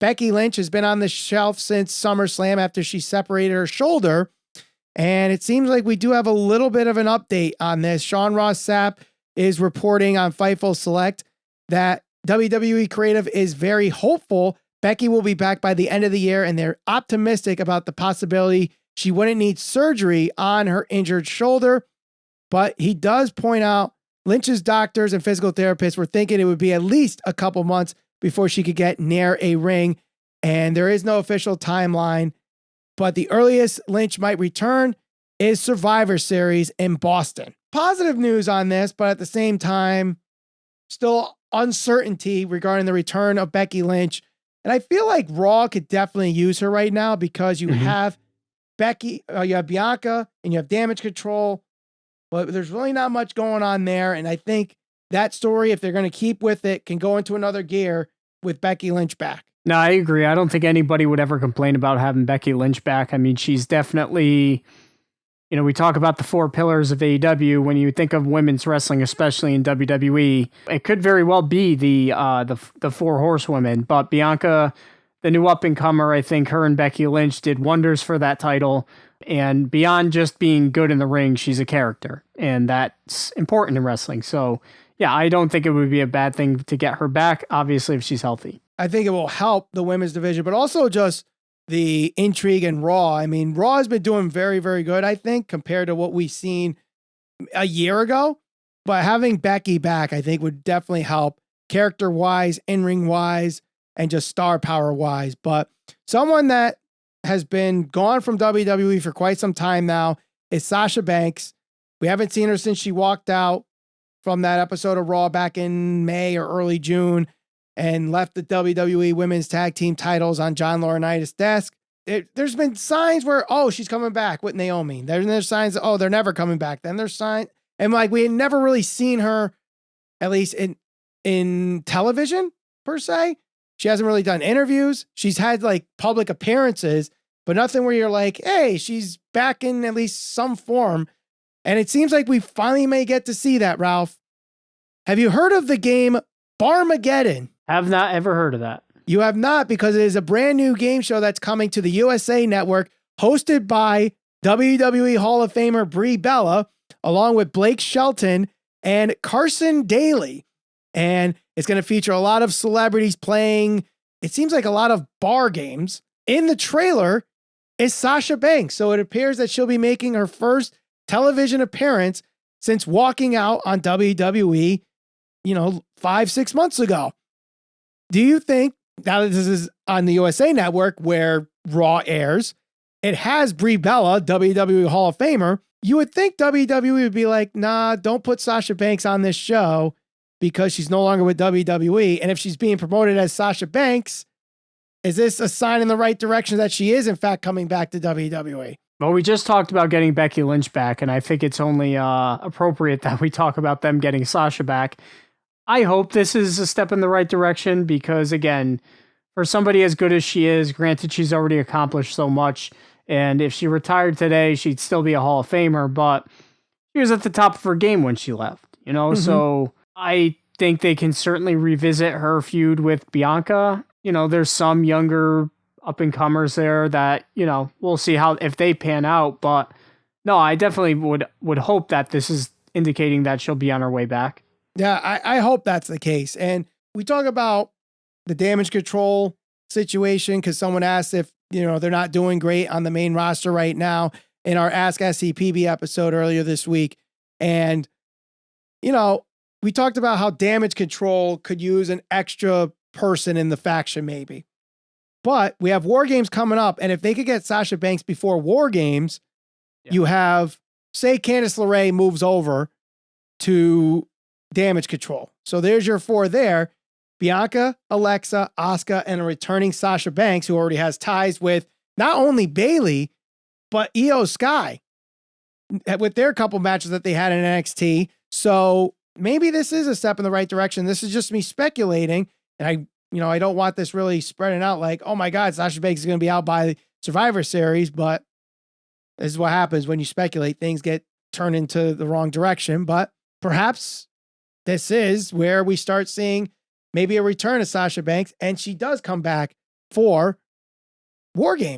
Becky Lynch has been on the shelf since SummerSlam after she separated her shoulder. And it seems like we do have a little bit of an update on this. Sean Ross Sapp is reporting on Fightful Select that WWE Creative is very hopeful Becky will be back by the end of the year, and they're optimistic about the possibility she wouldn't need surgery on her injured shoulder. But he does point out Lynch's doctors and physical therapists were thinking it would be at least a couple months before she could get near a ring, and there is no official timeline. But the earliest Lynch might return is Survivor Series in Boston. Positive news on this, but at the same time, still uncertainty regarding the return of Becky Lynch. And I feel like Raw could definitely use her right now because you have Becky, you have Bianca, and you have Damage Control, but there's really not much going on there. And I think that story, if they're going to keep with it, can go into another gear with Becky Lynch back. No, I agree. I don't think anybody would ever complain about having Becky Lynch back. I mean, she's definitely, we talk about the four pillars of AEW. When you think of women's wrestling, especially in WWE, it could very well be the four horsewomen. But Bianca, the new up-and-comer, I think her and Becky Lynch did wonders for that title. And beyond just being good in the ring, she's a character. And that's important in wrestling. So, yeah, I don't think it would be a bad thing to get her back, obviously, if she's healthy. I think it will help the women's division, but also just the intrigue in Raw. I mean, Raw has been doing very, very good, I think, compared to what we've seen a year ago. But having Becky back, I think, would definitely help character-wise, in-ring-wise, and just star power-wise. But someone that has been gone from WWE for quite some time now is Sasha Banks. We haven't seen her since she walked out from that episode of Raw back in May or early June and left the WWE Women's Tag Team titles on John Laurinaitis' desk. There's been signs where, she's coming back with Naomi. There's signs, they're never coming back. Then there's signs, and like we had never really seen her, at least in television per se. She hasn't really done interviews. She's had like public appearances, but nothing where you're like, hey, she's back in at least some form. And it seems like we finally may get to see that, Ralph. Have you heard of the game Barmageddon? Have not ever heard of that. You have not, because it is a brand new game show that's coming to the USA Network, hosted by WWE Hall of Famer Brie Bella, along with Blake Shelton and Carson Daly. And it's going to feature a lot of celebrities playing, it seems like a lot of bar games. In the trailer is Sasha Banks. So it appears that she'll be making her first television appearance since walking out on WWE, 5-6 months ago. Do you think, now that this is on the USA Network where Raw airs, it has Brie Bella, WWE Hall of Famer, you would think WWE would be like, nah, don't put Sasha Banks on this show because she's no longer with WWE. And if she's being promoted as Sasha Banks, is this a sign in the right direction that she is in fact coming back to WWE? Well, we just talked about getting Becky Lynch back, and I think it's only appropriate that we talk about them getting Sasha back. I hope this is a step in the right direction because, again, for somebody as good as she is, granted she's already accomplished so much, and if she retired today, she'd still be a Hall of Famer, but she was at the top of her game when she left, So I think they can certainly revisit her feud with Bianca. There's some younger up-and-comers there that, we'll see if they pan out, but no, I definitely would hope that this is indicating that she'll be on her way back. Yeah, I hope that's the case. And we talk about the Damage Control situation because someone asked if, they're not doing great on the main roster right now in our Ask SCPB episode earlier this week. And, we talked about how Damage Control could use an extra person in the faction maybe. But we have War Games coming up. And if they could get Sasha Banks before War Games, you have, say Candice LeRae moves over to Damage Control. So there's your four there. Bianca, Alexa, Asuka, and a returning Sasha Banks, who already has ties with not only Bayley, but Io Sky with their couple matches that they had in NXT. So maybe this is a step in the right direction. This is just me speculating. And I don't want this really spreading out like, oh my God, Sasha Banks is going to be out by Survivor Series, but this is what happens when you speculate. Things get turned into the wrong direction, but perhaps this is where we start seeing maybe a return of Sasha Banks, and she does come back for War Games.